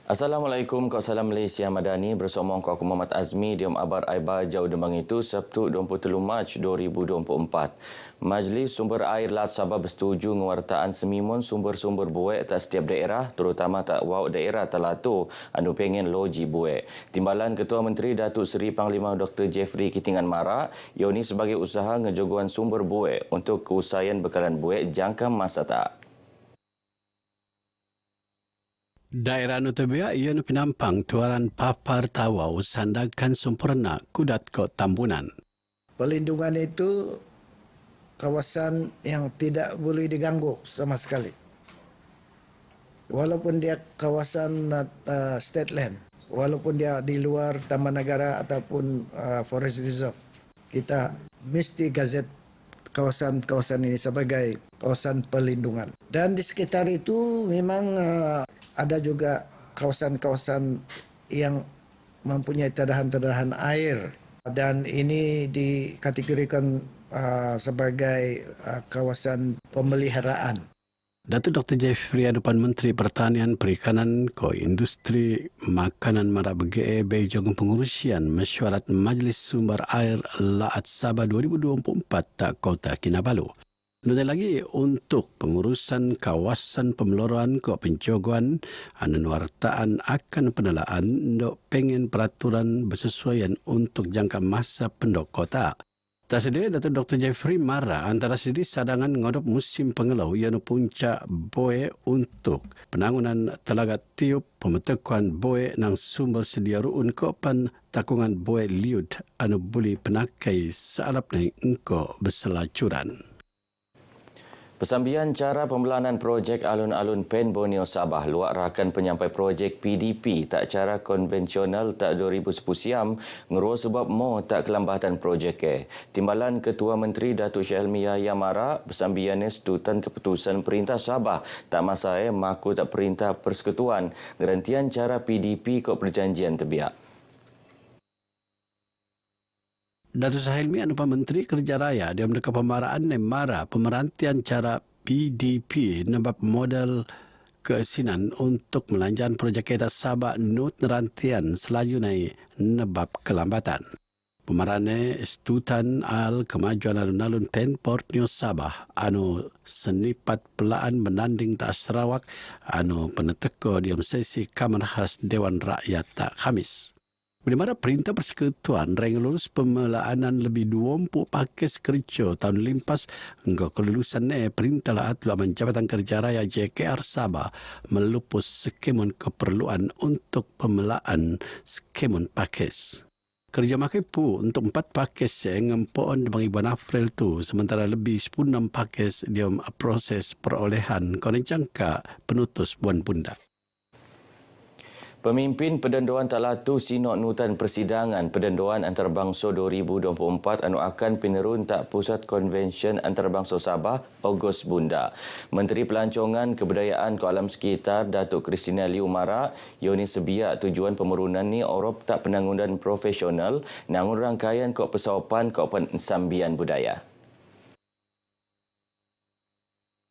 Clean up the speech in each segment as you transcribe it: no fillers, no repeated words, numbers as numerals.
Assalamualaikum, Kak Salam Malaysia Madani bersama aku Muhammad Azmi di Abar Aiba Jauh Dembang itu Sabtu 23 Mac 2024. Majlis Sumber Air Lat Sabah bersetuju ngewartaan semimun sumber-sumber buek tak setiap daerah, terutama tak wau daerah Telatu anu pengen loji buek. Timbalan Ketua Menteri Datuk Seri Panglima Dr. Jeffrey Kitingan Mara, ioni sebagai usaha ngejogoan sumber buek untuk keusahayan bekalan buek jangka masa tak. Daerah Nutubia ia penampang tuaran papar tawau sandakan sempurna kudat ko Tambunan. Pelindungan itu kawasan yang tidak boleh diganggu sama sekali. Walaupun dia kawasan state land, walaupun dia di luar taman negara ataupun forest reserve, kita mesti gazet kawasan-kawasan ini sebagai kawasan pelindungan. Dan di sekitar itu memang ada juga kawasan-kawasan yang mempunyai tedahan-tedahan air dan ini dikategorikan sebagai kawasan pemeliharaan. Datuk Dr. Jeffrey Adupan Menteri Pertanian Perikanan ko Industri Makanan Mara BGE Bejong Pengurusian Mesyuarat Majlis Sumber Air Laat Sabah 2024 tak Kota Kinabalu. Nota lagi untuk pengurusan kawasan pemeloran ko penjogoan anu wartaan akan penelaan dok pengen peraturan bersesuaian untuk jangka masa pendok kota. Tak sedia Datuk Dr. Jeffrey Mara antara sidi sadangan ngodop musim pengelau ianu puncak boe untuk penangunan telaga tiup pemetakuan boe nang sumber sedia ruun ko pan takungan boe liud anu buli penakai saalap nang engko berselacuran. Pesambian cara pembelanan projek alun-alun Pen Borneo Sabah luak rakan penyampai projek PDP tak cara konvensional tak 2010 siam ngeruah sebab mo tak kelambatan projek Timbalan Ketua Menteri Datuk Syahelmi Yahya Mara pesambiannya setutan keputusan Perintah Sabah tak masa maku tak perintah persekutuan garantian cara PDP kok perjanjian tebiak. Datuk Syahelmi anu Menteri Kerja Raya dia mendekat pemaraan Mara pemerantian cara PDP nebab modal keesinan untuk melanjutkan projek kereta Sabah Nut Nerantian selanjutnya nebab kelambatan. Pemarane Institutan Al Kemajuan Alun-Alun Pen Borneo Sabah anu senipat pelaan menanding tak Sarawak anu peneteko di sesi Kamar Khas Dewan Rakyat tak Khamis. Di mana perintah persekutuan reng lulus pemelaanan lebih 20 pakes kerja tahun limpas hingga kelulusan perintah laat Laman Jabatan Kerja Raya JKR Sabah melupus skemun keperluan untuk pemelaan skemun pakes. Kerja makai pu untuk 4 pakes yang ngempoon di Iban April tu sementara lebih 16 pakes dia proses perolehan konon jangka penutus Buan Bunda. Pemimpin Perdendoan Telatu Sinok Nutan Persidangan Perdendoan Antarabangsa 2024 anu akan penerun tak Pusat Konvensyen Antarabangsa Sabah Ogos Bunda. Menteri Pelancongan Kebudayaan ko Alam Sekitar Datuk Christina Liu Mara ioni sebiak tujuan pemerunan ni orop tak penangunan profesional nangun rangkaian ko pesaupan ko pensambian budaya.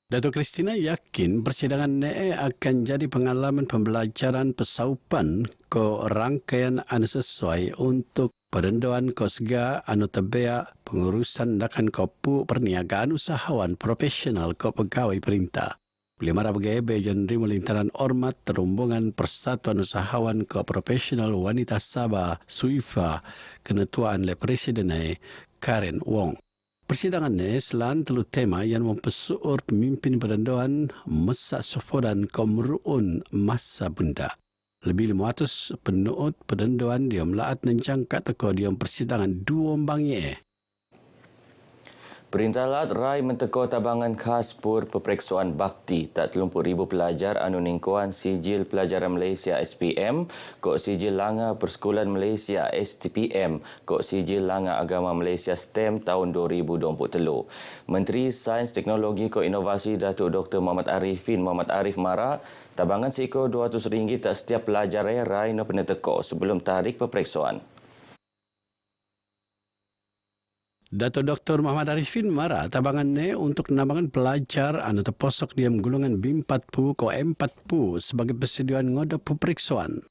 Datuk Christina yakin persidangan NE akan jadi pengalaman pembelajaran pesaupan ko rangkaian anu sesuai untuk perendoan ko sega anu tebea pengurusan dakan kopu perniagaan usahawan profesional ko pegawai perintah. Pelimara BGB John Rimul Lintaran Ormat Terumbungan Persatuan Usahawan ko Profesional Wanita Sabah Suifa kenetuaan le Presiden Karen Wong. Persidangan ini selain telu tema yang mempesuur pemimpin perendoan mesak sofodan kaum ru'un masa bunda. Lebih 500 penuut perendoan dia melaat nencangkat teko dia persidangan dua bangi. Perintah Lat Rai menteko tabangan khas pur peperiksoan bakti tak 30,000 pelajar anu ningkuan Sijil Pelajaran Malaysia SPM, kok Sijil Langa Persekulan Malaysia STPM, kok Sijil Langa Agama Malaysia STEM tahun 2023. Menteri Sains Teknologi ko Inovasi Datuk Dr. Muhammad Arifin Muhammad Arif Mara, tabangan siko RM200 tak setiap pelajar Rai no peneteko sebelum tarik peperiksaan. Dato Dr. Muhammad Arifin mara tabangannya untuk nambangan pelajar anu terposok diam golongan B40 ko M40 sebagai persediaan ngoda peperiksaan.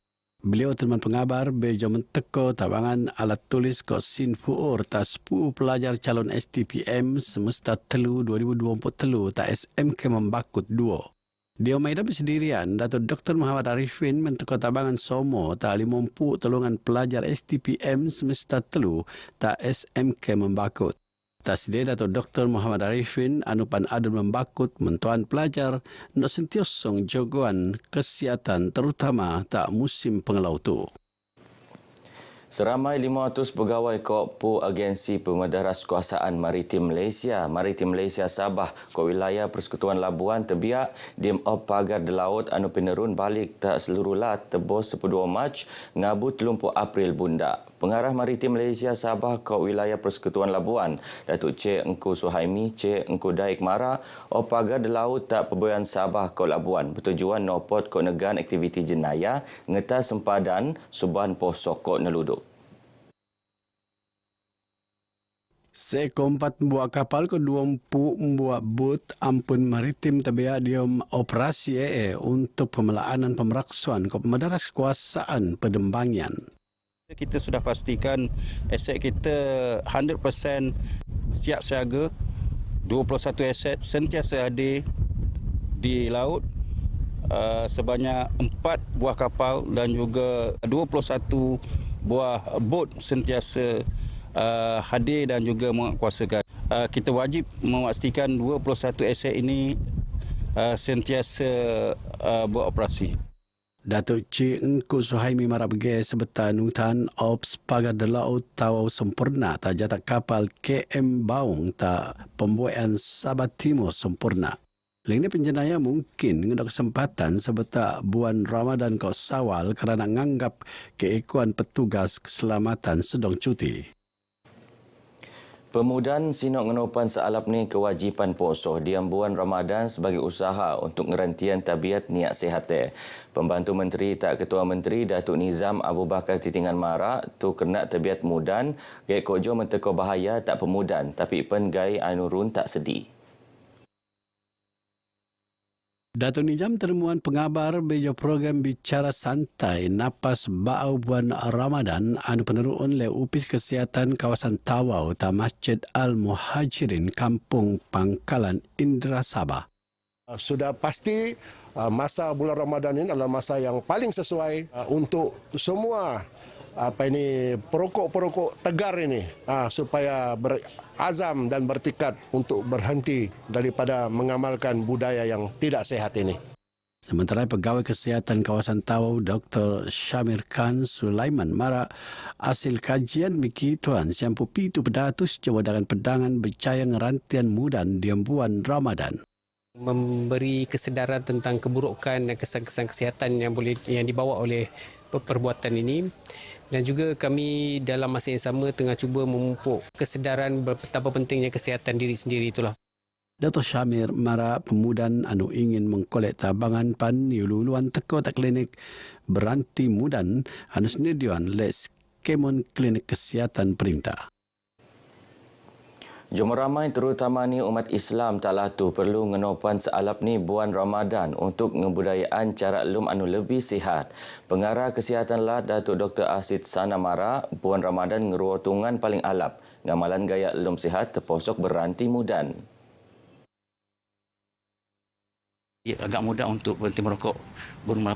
Beliau teman pengabar bejo menteko tabangan alat tulis ko Sinfuor ta 10 pelajar calon STPM semesta telu 2023 ta SMK Membakut 2. Dia maida bersendirian, Dato Dr. Muhammad Arifin menteko tabangan somo ta 50 tolongan pelajar STPM semesta telu ta SMK Membakut. Tasdia Dato Dr. Muhammad Arifin anupan adun Membakut mentuan pelajar no sentiosong jogoan kesihatan terutama tak musim pengelau tu. Seramai 500 pegawai Kopu Agensi Pemedaras Kuasaan Maritim Malaysia Sabah ko wilayah Persekutuan Labuan terbiak dim op pagar de laut anu penerun balik tak seluruh lat tebos 12 Mac ngabu 30 April bunda. Pengarah Maritim Malaysia Sabah ko wilayah Persekutuan Labuan, Datuk Cik Engku Suhaimi, Cik Engku Daik Mara, op pagar de laut tak peboyan Sabah ko Labuan bertujuan nopot ko negan aktiviti jenayah ngetas sempadan suban posok ko neluduk. Sekompat buah kapal ke 20 buah bot ampun maritim terbiak diom operasi untuk pemelaanan pemeraksuan ke pemedaras kekuasaan Pedembangian. Kita sudah pastikan aset kita 100% siap siaga, 21 aset sentiasa hadir di laut, sebanyak 4 buah kapal dan juga 21 buah bot sentiasa hadir dan juga menguasakan. Kita wajib memastikan 21 aset ini sentiasa beroperasi. Datuk Cik Engku Suhaimi marabge sebetan hutan Ops Pagar de Laut Tawau Sempurna tak jatak kapal KM Baung tak pembuatan Sabah Timur Sempurna. Lainnya penjenayah mungkin ada kesempatan sebeta bulan Ramadan kau Sawal kerana menganggap keikuan petugas keselamatan sedang cuti. Pemudan sinok ngenopan sealap ni kewajipan posoh diam bulan Ramadan sebagai usaha untuk ngerantian tabiat niat sihat. Pembantu Menteri tak Ketua Menteri Datuk Nizam Abu Bakar Titingan Mara tu kena tabiat mudan gaya kojo menteko bahaya tak pemudan tapi pen gai anurun tak sedih. Datuk Nizam temuan pengabar bejo program bicara santai napas bau bulan Ramadan anu peneruan le upis kesihatan kawasan Tawau ta Masjid Al-Muhajirin Kampung Pangkalan Indra Sabah. Sudah pasti masa bulan Ramadan ini adalah masa yang paling sesuai untuk semua perokok-perokok tegar ini supaya berazam dan bertekad untuk berhenti daripada mengamalkan budaya yang tidak sehat ini. Sementara Pegawai Kesihatan Kawasan Tawau Dr. Syamir Khan Sulaiman mara hasil kajian begituan siampu pitu pedatus jawadakan pedangan bercaya ngerantian mudan diambuan Ramadan. Memberi kesedaran tentang keburukan dan kesan-kesan kesihatan yang dibawa oleh perbuatan ini. Dan juga kami dalam masa yang sama tengah cuba memupuk kesedaran betapa pentingnya kesihatan diri sendiri itulah. Dato' Syamir mara pemudan anu ingin mengkolek tabangan pan niululuan teko tak klinik beranti mudan anu sendirian les kemon klinik kesihatan perintah. Jom ramai terutama ni umat Islam tak latuh perlu ngenopan sealap ni bulan Ramadan untuk ngebudayaan cara lum anu lebih sihat. Pengarah Kesihatan Lat Datuk Dr. Asid Sanamara bulan Ramadan ngeruotungan paling alap. Ngamalan gaya lum sihat terposok beranti mudan. Agak mudah untuk berhenti merokok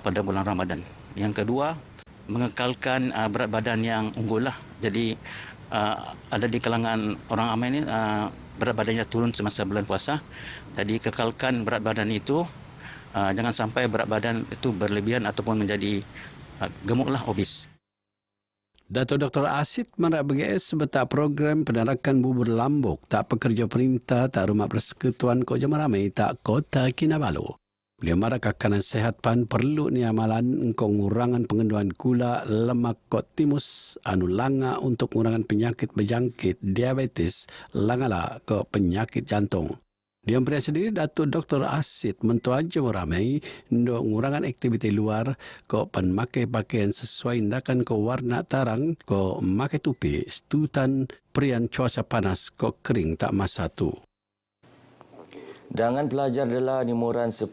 pada bulan Ramadan. Yang kedua, mengekalkan berat badan yang unggul lah. Jadi ada di kalangan orang ramai ini berat badannya turun semasa bulan puasa. Jadi kekalkan berat badan itu, jangan sampai berat badan itu berlebihan ataupun menjadi gemuklah obes. Dato' Dr. Asid marak BGS sebetak program penarakan bubur lambuk tak pekerja perintah tak rumah persekutuan Koja Meramai tak Kota Kinabalu. Beliau marak kakanan sehat pan perlu ni amalan engkau ngurangan pengenduan gula lemak kot timus anu langa untuk ngurangan penyakit berjangkit diabetes langala ke penyakit jantung. Di Amperian sendiri, Datuk Dr. Asid mentuaja ramai untuk ngurangan aktiviti luar, ko memakai pakaian sesuai tindakan ko warna tarang, ko memakai tupi, setutan perian cuaca panas, ko kering tak masa tu. Dangan pelajar dela nimuran 10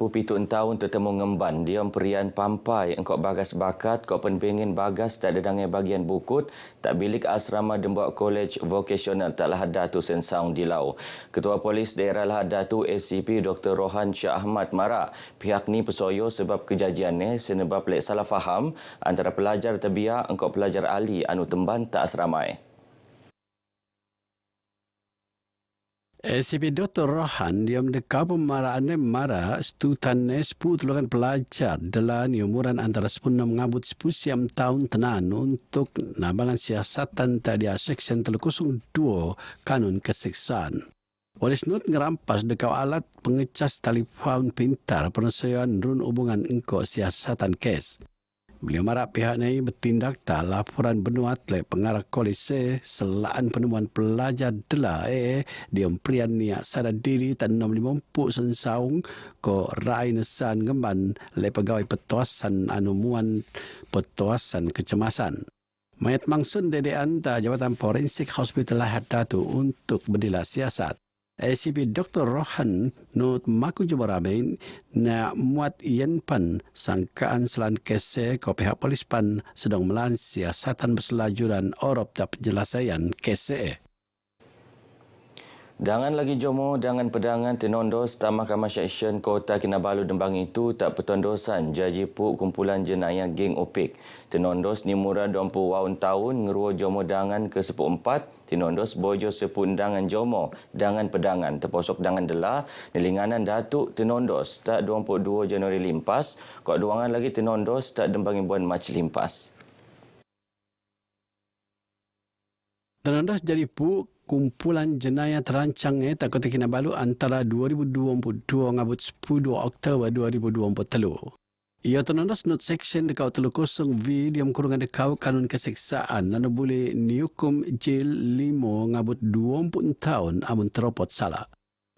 tahun tertemu ngemban diam perian pampai engkau bagas bakat kau penbengin bagas tak ada dangai bagian bukut tak bilik asrama Dembok College Vocational tak Lahadatu Sensaung Dilau. Ketua Polis Daerah Lahadatu ACP Dr. Rohan Shah Ahmad marak pihak ni pesoyo sebab kejadiannya sebab lek salah faham antara pelajar terbiak engkau pelajar ahli anu temban tak asramai. ACP Dr. Rohan dia mendekap pemaraannya marah setutan 10 pelajar dalam umuran antara 10 mengabut 10 tahun tenan untuk nabangan siasatan tadi Seksyen 302 Kanun Keseksaan. Polis Not ngerampas dekau alat pengecas telefon pintar penyelesaian run hubungan engkau siasatan kes. Beliau marah pihak ini bertindak tak laporan benua atlet pengarah kolise selaan penemuan pelajar dela di Amperian niat sadar diri tak 65 sensaung ko rai nesan ngemban le pegawai petuasan anumuan petuasan kecemasan. Mayat mangsun dedean ta Jabatan Forensik Hospital Lahadatu untuk berdila siasat. ACP Dr. Rohan Not Maku Jubarabain na muat iyan pan sangkaan selan kese ko pihak polis pan sedang melan siasatan berselajuran orop dan penjelasan kese. Dangan lagi Jomo, dangan pedangan tenondos tak Mahkamah Seksyen Kota Kinabalu Dembang itu tak petondosan Jaji Puk Kumpulan Jenayah Geng Opik. Tenondos ni murah 20 tahun ngeruo Jomo dangan ke 14, tenondos bojo sepundangan Jomo, dangan pedangan terposok dangan dela, nelinganan Datuk tenondos tak 22 Januari limpas, kok duangan lagi tenondos tak Dembang Ibuan Mac limpas. Tenondos jadi Puk Kumpulan Jenayah Terancang tak Kota Kinabalu antara 2022 ngabut 10 Oktober 2023. Ia tenondos not seksyen dekau 30V diam kurungan dekau kanun keseksaan nanu boleh niukum jail 5 ngabut 20 tahun amun teropot salah.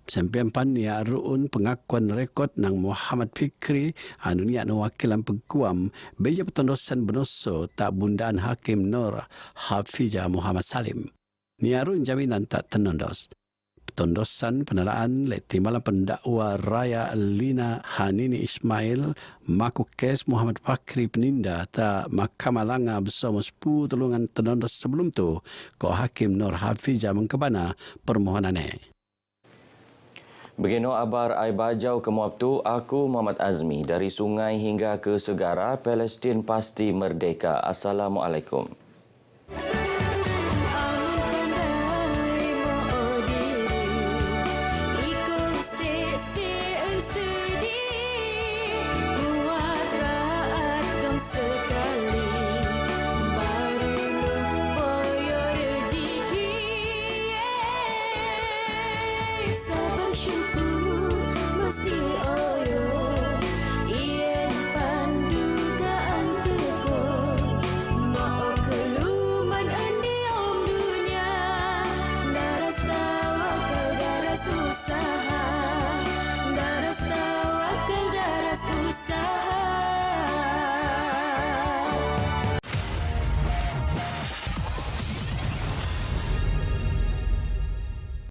Sampai pania ruun pengakuan rekod nang Muhammad Fikri anu niat wakilan peguam beja petondosan benoso tak bundaan Hakim Nur Hafizah Muhammad Salim. Niarun jaminan tak tenondos. Petondosan penelaan le timbalan pendakwa Raya Lina Hanini Ismail maku kes Muhammad Fakri peninda tak Mahkamah Langa bersama 10 telungan tenondos sebelum tu ko Hakim Nur Hafizah mengkebana permohonannya. Begino abar ai bajau ke muabtu aku Muhammad Azmi dari sungai hingga ke segara Palestin pasti merdeka. Assalamualaikum. Usaha